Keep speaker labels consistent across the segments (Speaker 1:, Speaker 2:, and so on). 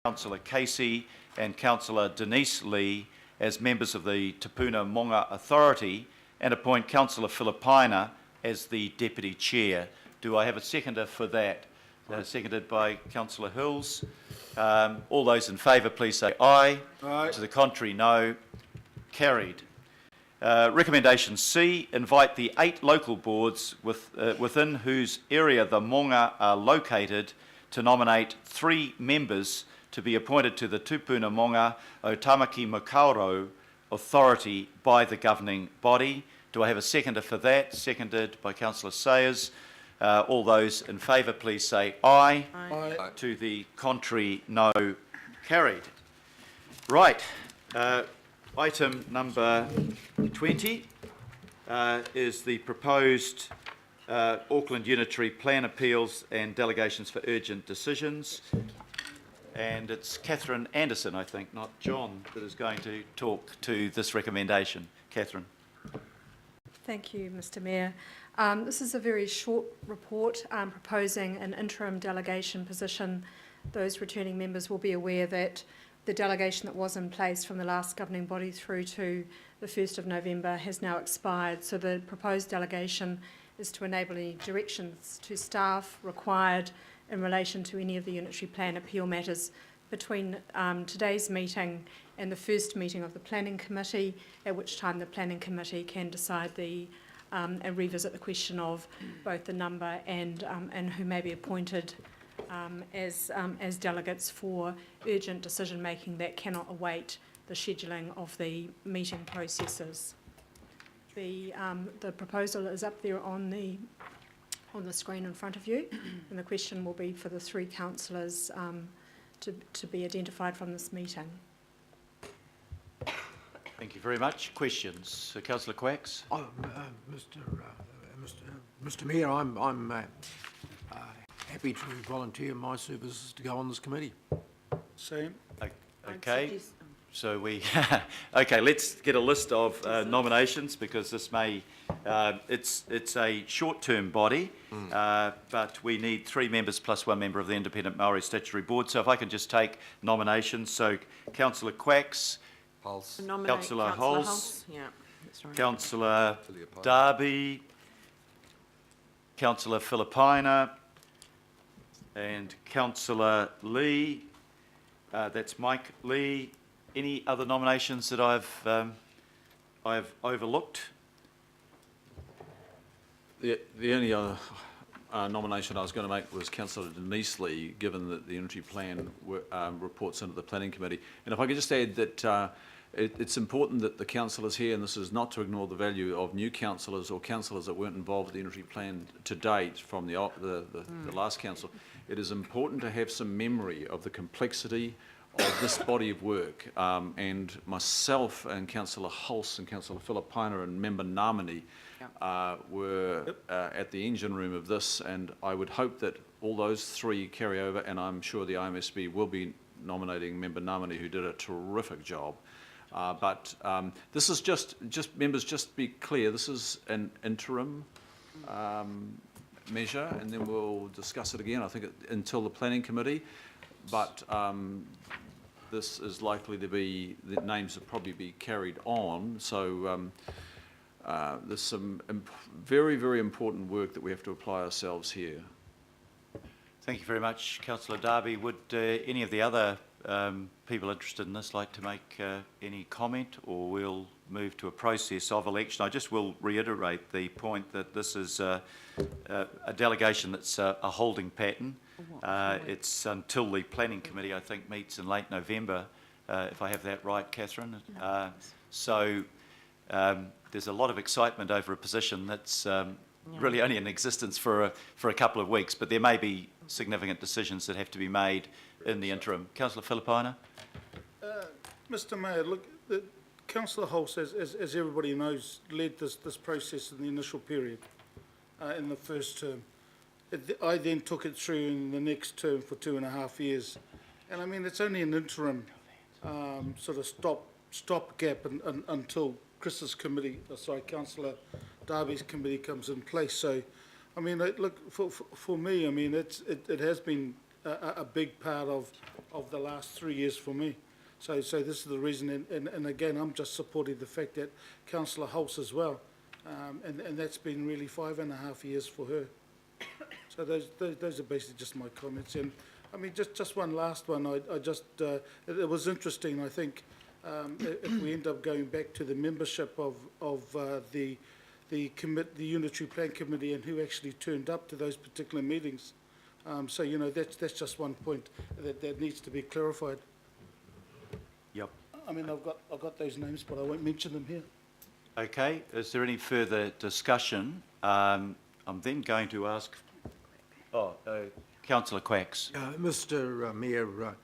Speaker 1: Councillor Casey and Councillor Denise Lee as members of the Te Puna Monga Authority and appoint Councillor Filipina as the Deputy Chair. Do I have a seconder for that? Seconded by Councillor Hills. All those in favour, please say aye.
Speaker 2: Aye.
Speaker 1: To the contrary, no. Carried. Recommendation C, invite the 8 local boards within whose area the Monga are located to nominate 3 members to be appointed to the Tupuna Monga o Tamaki Makaurau Authority by the governing body. Do I have a seconder for that? Seconded by Councillor Sayers. All those in favour, please say aye.
Speaker 2: Aye.
Speaker 3: Aye.
Speaker 1: To the contrary, no. Carried. Right. Item number 20 is the proposed Auckland Unitary Plan appeals and delegations for urgent decisions. And it's Catherine Anderson, I think, not John, that is going to talk to this recommendation. Catherine.
Speaker 4: Thank you, Mr. Mayor. This is a very short report proposing an interim delegation position. Those returning members will be aware that the delegation that was in place from the last governing body through to the 1st of November has now expired. So the proposed delegation is to enable any directions to staff required in relation to any of the unitary plan appeal matters between today's meeting and the first meeting of the Planning Committee, at which time the Planning Committee can decide and revisit the question of both the number and who may be appointed as delegates for urgent decision making that cannot await the scheduling of the meeting processes. The proposal is up there on the screen in front of you, and the question will be for the 3 councillors to be identified from this meeting.
Speaker 3: Thank you very much. Questions? Councillor Quacks.
Speaker 2: Mr. Mayor, I'm happy to volunteer my services to go on this committee.
Speaker 5: Same.
Speaker 1: Okay. So okay, let's get a list of nominations, because this may, it's a short-term body, but we need 3 members plus 1 member of the Independent Maori Statutory Board. So if I can just take nominations. So Councillor Quacks, Councillor Hulse,
Speaker 6: yeah, that's right.
Speaker 1: Councillor Darby, Councillor Filipina, and Councillor Lee. That's Mike Lee. Any other nominations that I've overlooked?
Speaker 7: The only other nomination I was going to make was Councillor Denise Lee, given that the unitary plan reports into the Planning Committee. And if I could just add that it's important that the councillors here, and this is not to ignore the value of new councillors or councillors that weren't involved with the unitary plan to date from the last council, it is important to have some memory of the complexity of this body of work, and myself and Councillor Hulse and Councillor Filipina and Member Namani were at the engine room of this, and I would hope that all those 3 carry over, and I'm sure the IMSB will be nominating Member Namani, who did a terrific job. But this is just members, just be clear, this is an interim measure, and then we'll discuss it again, I think, until the Planning Committee. But this is likely to be, the names will probably be carried on. So there's some very, very important work that we have to apply ourselves here.
Speaker 1: Thank you very much, Councillor Darby. Would any of the other people interested in this like to make any comment, or we'll move to a process of election? I just will reiterate the point that this is a delegation that's a holding pattern. It's until the Planning Committee, I think, meets in late November, if I have that right, Catherine. So there's a lot of excitement over a position that's really only in existence for a couple of weeks, but there may be significant decisions that have to be made in the interim. Councillor Filipina.
Speaker 5: Mr. Mayor, look, Councillor Hulse, as everybody knows, led this process in the initial period, in the first term. I then took it through in the next term for 2.5 years, and I mean it's only an interim sort of stopgap until Chris's committee, Councillor Darby's committee comes in place. So, I mean, look, for me, I mean it has been a big part of the last 3 years for me. So this is the reason, and again, I'm just supporting the fact that Councillor Hulse as well, and that's been really 5.5 years for her. So those are basically just my comments. And I mean, just one last one. It was interesting. I think if we end up going back to the membership of the Unitary Plan Committee and who actually turned up to those particular meetings. So you know, that's just one point that needs to be clarified.
Speaker 1: Yep.
Speaker 5: I mean, I've got those names, but I won't mention them here.
Speaker 1: Okay, is there any further discussion? I'm then going to ask, Councillor Quacks.
Speaker 2: Mr. Mayor,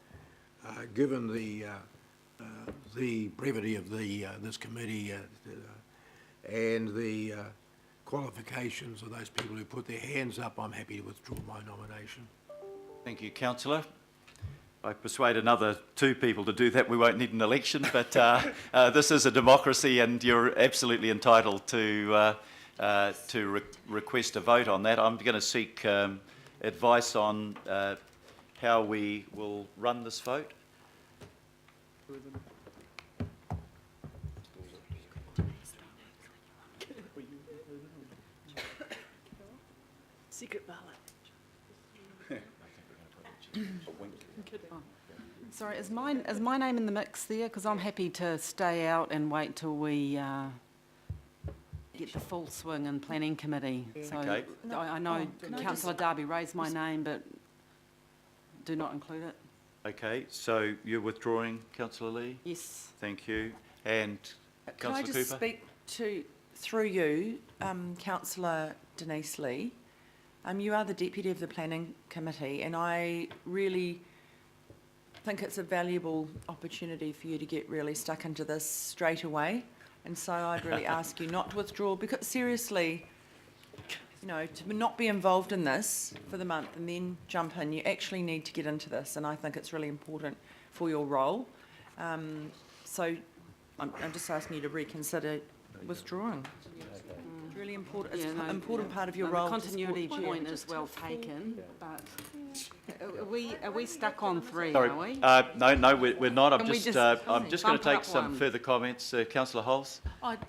Speaker 2: given the brevity of this committee and the qualifications of those people who put their hands up, I'm happy to withdraw my nomination.
Speaker 1: Thank you, Councillor. If I persuade another 2 people to do that, we won't need an election, but this is a democracy and you're absolutely entitled to request a vote on that. I'm going to seek advice on how we will run this vote.
Speaker 6: Secret ballot. Sorry, is my name in the mix there? Because I'm happy to stay out and wait till we get the full swing in planning committee. So
Speaker 1: Okay.
Speaker 6: I know Councillor Darby raised my name, but do not include it.
Speaker 1: Okay, so you're withdrawing, Councillor Lee?
Speaker 6: Yes.
Speaker 1: Thank you. And
Speaker 8: Can I
Speaker 1: Councillor
Speaker 8: just
Speaker 1: Cooper?
Speaker 8: speak to, through you, Councillor Denise Lee? You are the Deputy of the Planning Committee, and I really think it's a valuable opportunity for you to get really stuck into this straight away. And so I'd really ask you not to withdraw, because seriously, you know, to not be involved in this for the month and then jump in, you actually need to get into this, and I think it's really important for your role. So I'm just asking you to reconsider withdrawing. It's really important. It's an important part of your role.
Speaker 6: The continuity point is well taken, but are we stuck on 3,
Speaker 1: Sorry,
Speaker 6: are we?
Speaker 1: no, we're not. I'm
Speaker 6: Can we
Speaker 1: just
Speaker 6: just
Speaker 1: going to
Speaker 6: bump it
Speaker 1: take
Speaker 6: up
Speaker 1: some
Speaker 6: one?
Speaker 1: further comments. Councillor Hulse?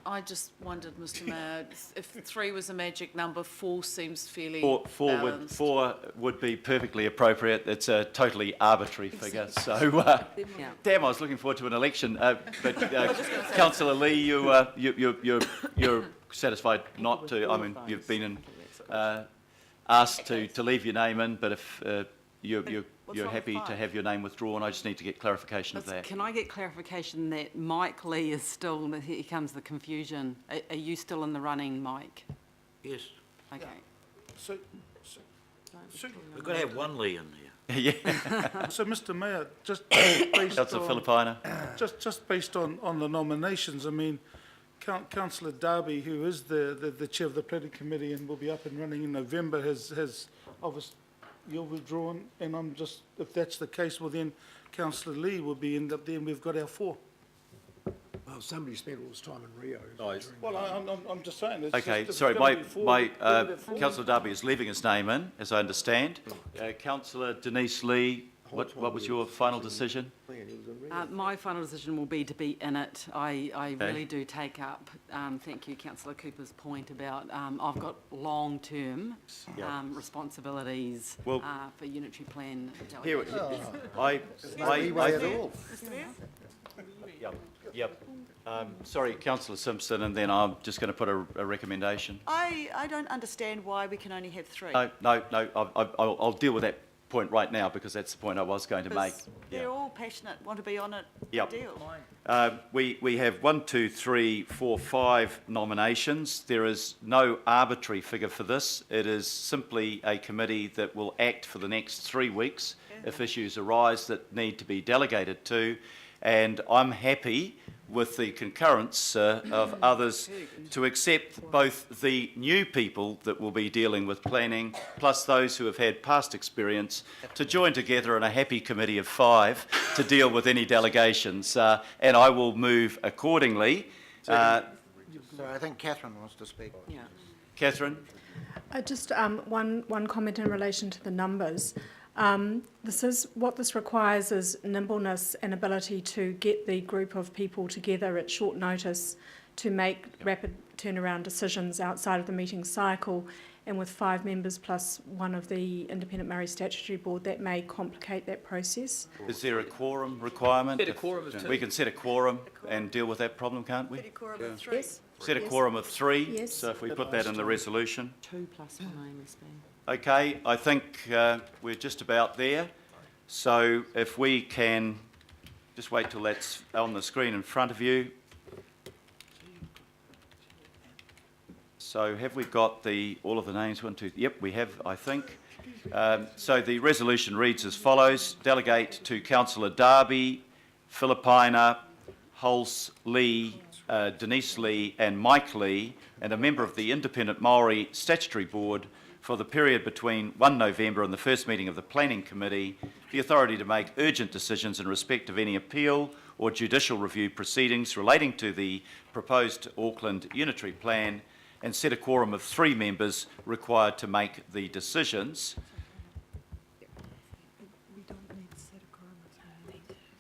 Speaker 9: I just wondered, Mr Mayor, if 3 was a magic number, 4 seems fairly
Speaker 1: Four would be perfectly appropriate. It's a totally arbitrary figure. So,
Speaker 6: Yeah.
Speaker 1: damn, I was looking forward to an election. But Councillor Lee, you're satisfied not to. I mean, you've been asked to leave your name in, but if you're happy to have your name withdrawn, I just need to get clarification of that.
Speaker 6: Can I get clarification that Mike Lee is still, here comes the confusion. Are you still in the running, Mike?
Speaker 10: Yes,
Speaker 6: Okay.
Speaker 5: So
Speaker 10: we've got to have one Lee in there.
Speaker 1: Yeah,
Speaker 5: So, Mr Mayor, just based
Speaker 1: Councillor
Speaker 5: on,
Speaker 1: Filipina.
Speaker 5: just based on the nominations, I mean, Councillor Darby, who is the chair of the planning committee and will be up and running in November, has obviously, you're withdrawn, and I'm just, if that's the case, well then Councillor Lee will be end up there, and we've got our 4.
Speaker 2: Well, somebody spent all this time in Rio.
Speaker 5: Well, I'm just saying. It's
Speaker 1: Okay,
Speaker 5: just,
Speaker 1: sorry,
Speaker 5: it's gonna be 4.
Speaker 1: Councillor Darby is leaving his name in, as I understand. Councillor Denise Lee, what was your final decision?
Speaker 6: My final decision will be to be in it. I really do take up, thank you, Councillor Cooper's point about I've got long-term responsibilities
Speaker 1: Well-
Speaker 6: for unitary plan.
Speaker 1: Here, I Yep. Sorry, Councillor Simpson, and then I'm just going to put a recommendation.
Speaker 9: I don't understand why we can only have 3.
Speaker 1: No, I'll deal with that point right now because that's the point I was going to make.
Speaker 9: They're all passionate, want to be on it.
Speaker 1: Yep.
Speaker 9: Deal.
Speaker 1: We have 1, 2, 3, 4, 5 nominations. There is no arbitrary figure for this. It is simply a committee that will act for the next 3 weeks if issues arise that need to be delegated to. And I'm happy with the concurrence of others to accept both the new people that will be dealing with planning plus those who have had past experience to join together in a happy committee of 5 to deal with any delegations. And I will move accordingly.
Speaker 10: So I think Catherine wants to speak.
Speaker 6: Yeah.
Speaker 1: Catherine?
Speaker 4: Just one comment in relation to the numbers. What this requires is nimbleness and ability to get the group of people together at short notice to make rapid turnaround decisions outside of the meeting cycle. And with 5 members plus one of the Independent Murray Statutory Board, that may complicate that process.
Speaker 1: Is there a quorum requirement?
Speaker 3: Set a quorum of 2.
Speaker 1: We can set a quorum and deal with that problem, can't we?
Speaker 4: Yes.
Speaker 1: Set a quorum of 3,
Speaker 4: Yes.
Speaker 1: so if we put that in the resolution.
Speaker 8: 2 plus 1 AMSB.
Speaker 1: Okay, I think we're just about there. So if we can just wait till that's on the screen in front of you. So have we got all of the names? 1, 2, yep, we have, I think. So the resolution reads as follows. Delegate to Councillor Darby, Philippina, Hulse, Lee, Denise Lee and Mike Lee, and a member of the Independent Maori Statutory Board for the period between 1 November and the first meeting of the Planning Committee, the authority to make urgent decisions in respect of any appeal or judicial review proceedings relating to the proposed Auckland Unitary Plan, and set a quorum of 3 members required to make the decisions.
Speaker 8: We don't need to set a quorum.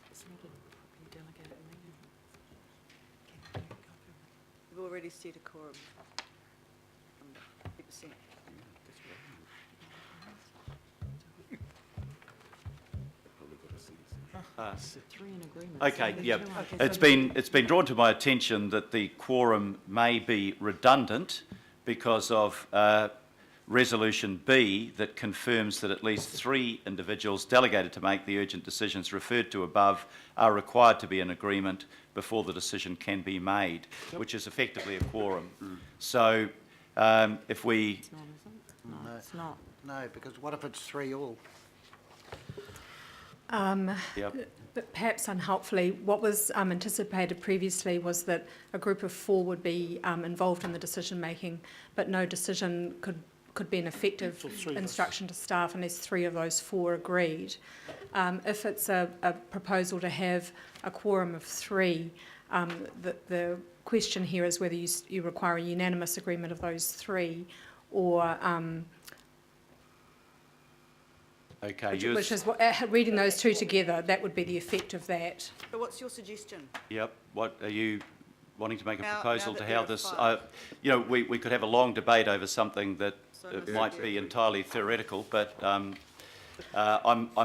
Speaker 8: It's not a properly delegated meeting.
Speaker 9: We've already set a quorum. 50%.
Speaker 8: Three in agreement.
Speaker 1: Okay,
Speaker 8: so
Speaker 1: yeah.
Speaker 8: there's two.
Speaker 1: It's been drawn to my attention that the quorum may be redundant because of Resolution B that confirms that at least 3 individuals delegated to make the urgent decisions referred to above are required to be in agreement before the decision can be made, which is effectively a quorum. So if we...
Speaker 8: It's not, is it? No, it's not.
Speaker 11: No, because what if it's 3 all?
Speaker 1: Yep.
Speaker 4: But perhaps unhelpfully, what was anticipated previously was that a group of 4 would be involved in the decision making, but no decision could be an effective instruction to staff unless 3 of those 4 agreed. If it's a proposal to have a quorum of 3, the question here is whether you require a unanimous agreement of those 3 or...
Speaker 1: Okay,
Speaker 4: which is reading those 2 together, that would be the effect of that.
Speaker 9: So what's your suggestion?
Speaker 1: Yep. What are you wanting to make a
Speaker 9: Now
Speaker 1: proposal
Speaker 9: that
Speaker 1: to
Speaker 9: there
Speaker 1: how
Speaker 9: are
Speaker 1: this?
Speaker 9: 5.
Speaker 1: We could have a long debate over something that
Speaker 9: So
Speaker 1: might be entirely theoretical, but I'm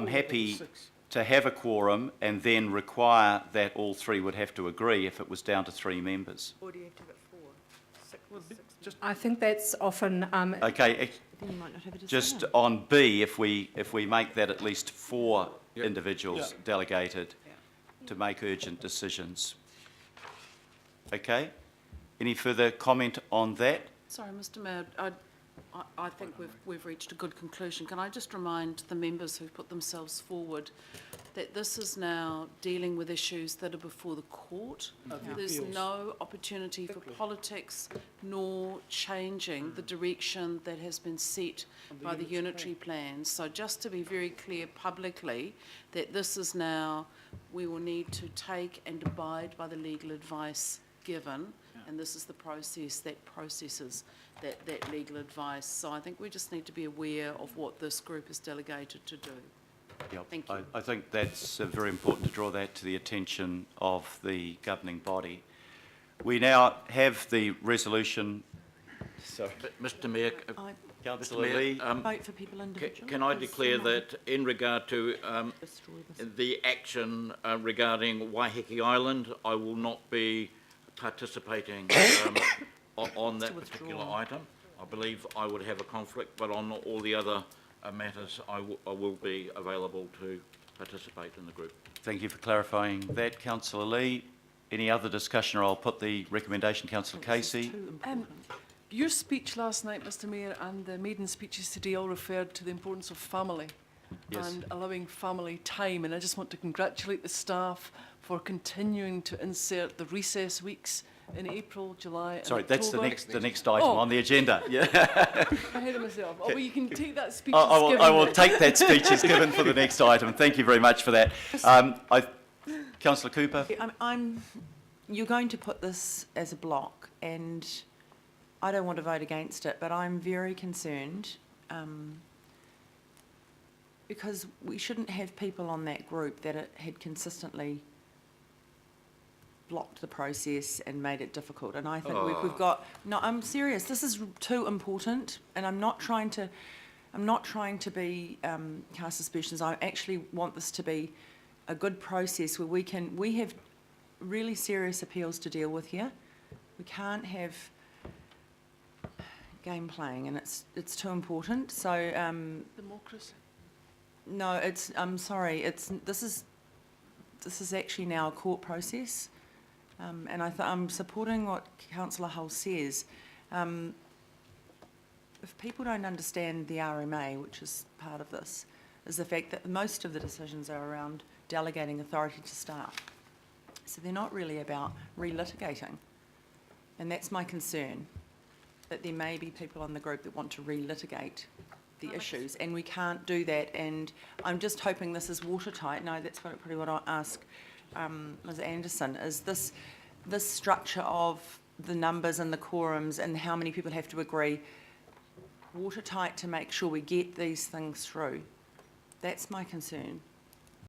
Speaker 1: happy to have a quorum and then require that all 3 would have to agree if it was down to 3 members.
Speaker 9: Or do you have to have 4?
Speaker 4: I think that's often
Speaker 1: Okay.
Speaker 8: Then you might not have a decision.
Speaker 1: Just on B, if we make that at least 4 individuals delegated to make urgent decisions. Okay? Any further comment on that?
Speaker 9: Sorry, Mr Mayor, I think we've reached a good conclusion. Can I just remind the members who've put themselves forward that this is now dealing with issues that are before the court. There's no opportunity for politics nor changing the direction that has been set by the unitary plan. So just to be very clear publicly that this is now, we will need to take and abide by the legal advice given, and this is the process that processes that legal advice. So I think we just need to be aware of what this group is delegated to do.
Speaker 1: Yep.
Speaker 9: Thank you.
Speaker 1: I think that's very important to draw that to the attention of the governing body. We now have the resolution. Sorry.
Speaker 10: Mr Mayor,
Speaker 1: Councillor
Speaker 10: Mayor,
Speaker 1: Lee.
Speaker 8: Vote for people individually.
Speaker 10: can I
Speaker 8: because
Speaker 10: declare
Speaker 8: you might
Speaker 10: that in regard to
Speaker 8: destroy this.
Speaker 10: the action regarding Waiheke Island, I will not be participating on that particular item. I believe I would have a conflict, but on all the other matters, I will be available to participate in the group.
Speaker 1: Thank you for clarifying that, Councillor Lee. Any other discussion, or I'll put the recommendation, Councillor Casey.
Speaker 12: Your speech last night, Mr Mayor, and the maiden speeches today all referred to the importance of family and allowing family time. And I just want to congratulate the staff for continuing to insert the recess weeks in April, July and
Speaker 1: Sorry,
Speaker 12: October.
Speaker 1: that's the next item on the agenda. Yeah.
Speaker 12: Ahead of myself. Oh, well, you can take that speech
Speaker 1: I will take that speech as given for the next item. Thank you very much for that. Councillor Cooper.
Speaker 8: You're going to put this as a block, and I don't want to vote against it, but I'm very concerned because we shouldn't have people on that group that had consistently blocked the process and made it difficult. And I think we've got, no, I'm serious, this is too important, and I'm not trying to be cast aspersions. I actually want this to be a good process where we have really serious appeals to deal with here. We can't have game playing, and it's too important. So
Speaker 12: Democracy.
Speaker 8: no, I'm sorry. This is actually now a court process, and I'm supporting what Councillor Hull says. If people don't understand the RMA, which is part of this, is the fact that most of the decisions are around delegating authority to staff. So they're not really about relitigating, and that's my concern. That there may be people on the group that want to relitigate the issues, and we can't do that. And I'm just hoping this is watertight. No, that's probably what I'll ask Ms. Anderson, is this structure of the numbers and the quorums and how many people have to agree watertight to make sure we get these things through. That's my concern.